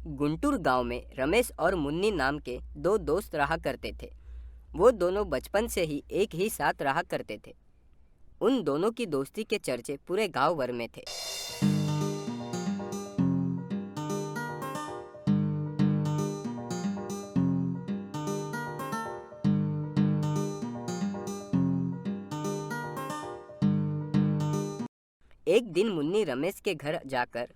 गुंटूर गांव में रमेश और मुन्नी नाम के दो दोस्त रहा करते थे। वो दोनों बचपन से ही एक ही साथ रहा करते थे। उन दोनों की दोस्ती के चर्चे पूरे गांव भर में थे। एक दिन मुन्नी रमेश के घर जाकर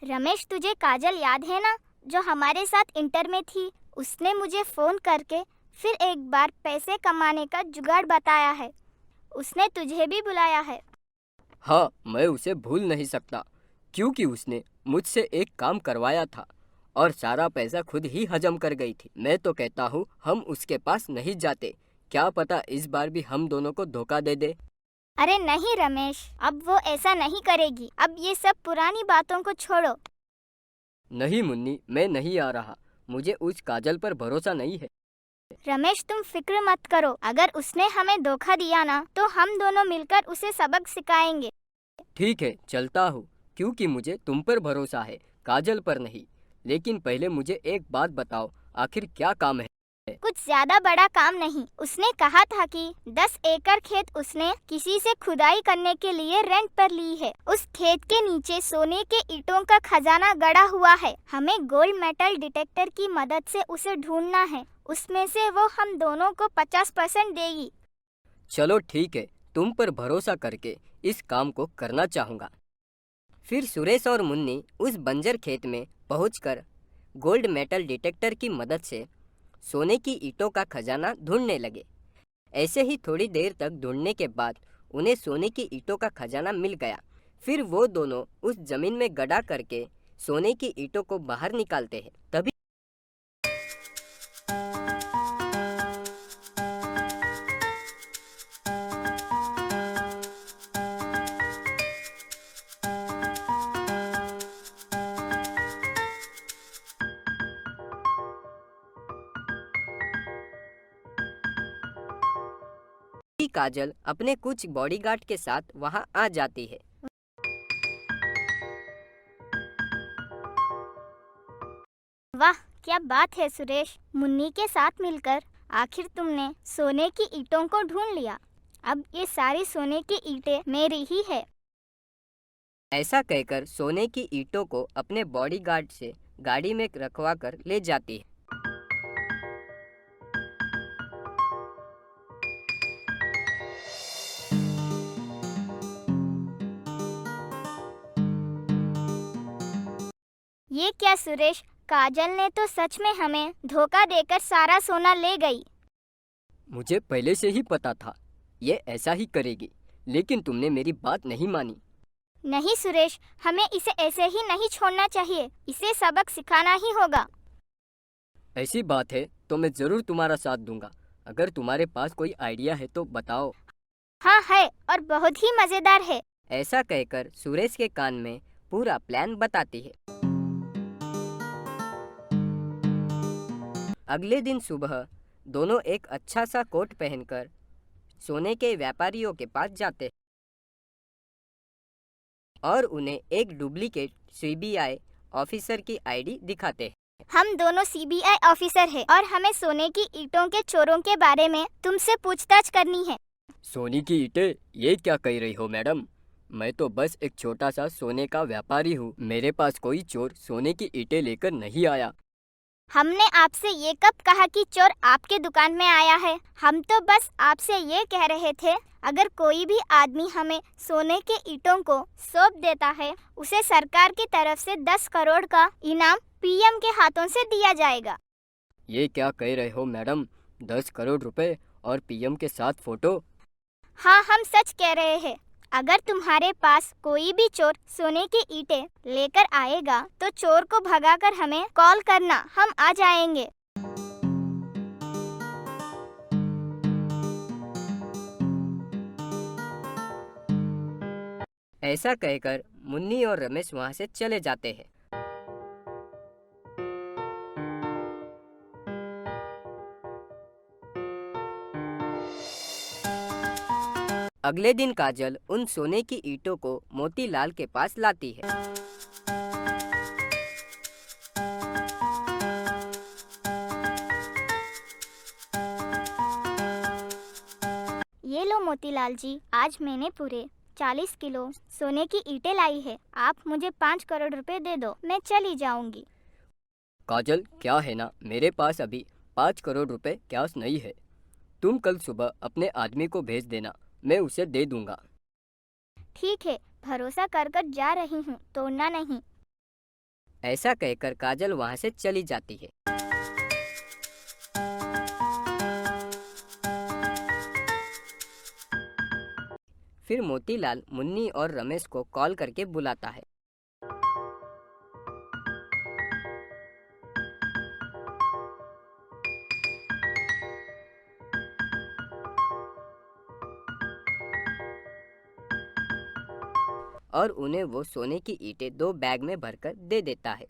रमेश, तुझे काजल याद है ना, जो हमारे साथ इंटर में थी? उसने मुझे फोन करके फिर एक बार पैसे कमाने का जुगाड़ बताया है। उसने तुझे भी बुलाया है। हाँ, मैं उसे भूल नहीं सकता, क्योंकि उसने मुझसे एक काम करवाया था और सारा पैसा खुद ही हजम कर गई थी। मैं तो कहता हूँ हम उसके पास नहीं जाते। क्या पता इस बार भी हम दोनों को धोखा दे दे। अरे नहीं रमेश, अब वो ऐसा नहीं करेगी। अब ये सब पुरानी बातों को छोड़ो। नहीं मुन्नी, मैं नहीं आ रहा। मुझे उस काजल पर भरोसा नहीं है। रमेश, तुम फिक्र मत करो। अगर उसने हमें धोखा दिया ना, तो हम दोनों मिलकर उसे सबक सिखाएंगे। ठीक है, चलता हूँ, क्योंकि मुझे तुम पर भरोसा है, काजल पर नहीं। लेकिन पहले मुझे एक बात बताओ, आखिर क्या काम है? कुछ ज्यादा बड़ा काम नहीं। उसने कहा था कि 10 एकड़ खेत उसने किसी से खुदाई करने के लिए रेंट पर ली है। उस खेत के नीचे सोने के ईंटों का खजाना गड़ा हुआ है। हमें गोल्ड मेटल डिटेक्टर की मदद से उसे ढूंढना है। उसमें से वो हम दोनों को 50% देगी। चलो ठीक है, तुम पर भरोसा करके इस काम को करना चाहूँगा। फिर सुरेश और मुन्नी उस बंजर खेत में पहुंचकर गोल्ड मेटल डिटेक्टर की मदद से सोने की ईंटों का खजाना ढूंढने लगे। ऐसे ही थोड़ी देर तक ढूंढने के बाद उन्हें सोने की ईंटों का खजाना मिल गया। फिर वो दोनों उस जमीन में गड्ढा करके सोने की ईंटों को बाहर निकालते हैं। तभी काजल अपने कुछ बॉडीगार्ड के साथ वहां आ जाती है। वाह, क्या बात है सुरेश! मुन्नी के साथ मिलकर आखिर तुमने सोने की ईंटों को ढूंढ लिया। अब ये सारी सोने की ईंटें मेरी ही है। ऐसा कहकर सोने की ईंटों को अपने बॉडीगार्ड से गाड़ी में रखवा कर ले जाती है। ये क्या सुरेश, काजल ने तो सच में हमें धोखा देकर सारा सोना ले गई। मुझे पहले से ही पता था ये ऐसा ही करेगी, लेकिन तुमने मेरी बात नहीं मानी। नहीं सुरेश, हमें इसे ऐसे ही नहीं छोड़ना चाहिए। इसे सबक सिखाना ही होगा। ऐसी बात है तो मैं जरूर तुम्हारा साथ दूंगा। अगर तुम्हारे पास कोई आइडिया है तो बताओ। हाँ है, और बहुत ही मजेदार है। ऐसा कहकर सुरेश के कान में पूरा प्लान बताती है। अगले दिन सुबह दोनों एक अच्छा सा कोट पहनकर सोने के व्यापारियों के पास जाते हैं और उन्हें एक डुप्लीकेट सीबीआई ऑफिसर की आईडी दिखाते हैं। हम दोनों सीबीआई ऑफिसर हैं और हमें सोने की ईंटों के चोरों के बारे में तुमसे पूछताछ करनी है। सोने की ईंटें? ये क्या कह रही हो मैडम? मैं तो बस एक छोटा सा सोने का व्यापारी हूँ। मेरे पास कोई चोर सोने की ईंटें लेकर नहीं आया। हमने आपसे ये कब कहा कि चोर आपके दुकान में आया है? हम तो बस आपसे ये कह रहे थे, अगर कोई भी आदमी हमें सोने के ईंटों को सौंप देता है, उसे सरकार की तरफ से 10 करोड़ का इनाम पीएम के हाथों से दिया जाएगा। ये क्या कह रहे हो मैडम? 10 करोड़ रुपए और पीएम के साथ फोटो? हाँ, हम सच कह रहे हैं। अगर तुम्हारे पास कोई भी चोर सोने की ईंटें लेकर आएगा, तो चोर को भगाकर हमें कॉल करना, हम आ जाएंगे। ऐसा कहकर मुन्नी और रमेश वहां से चले जाते हैं। अगले दिन काजल उन सोने की ईंटों को मोतीलाल के पास लाती है। ये लो मोतीलाल जी, आज मैंने पूरे 40 किलो सोने की ईंटें लाई है। आप मुझे 5 करोड़ रुपए दे दो, मैं चली जाऊंगी। काजल, क्या है ना, मेरे पास अभी 5 करोड़ रुपए कैश नहीं है। तुम कल सुबह अपने आदमी को भेज देना, मैं उसे दे दूंगा। ठीक है, भरोसा कर कर जा रही हूँ, तोड़ना नहीं। ऐसा कहकर काजल वहां से चली जाती है। फिर मोतीलाल मुन्नी और रमेश को कॉल करके बुलाता है। और उन्हें वो सोने की ईंटें 2 बैग में भरकर दे देता है।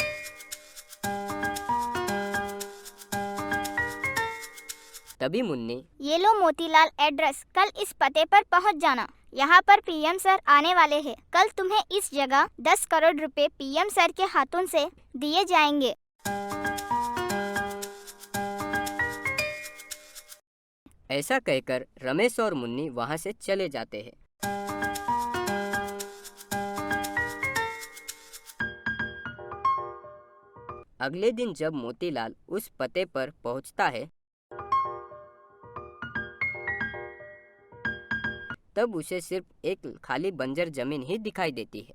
तभी मुन्नी, ये लो मोतीलाल एड्रेस, कल इस पते पर पहुंच जाना। यहाँ पर पीएम सर आने वाले हैं। कल तुम्हें इस जगह 10 करोड़ रुपए पीएम सर के हाथों से दिए जाएंगे। ऐसा कहकर रमेश और मुन्नी वहां से चले जाते हैं। अगले दिन जब मोतीलाल उस पते पर पहुंचता है, तब उसे सिर्फ एक खाली बंजर जमीन ही दिखाई देती है।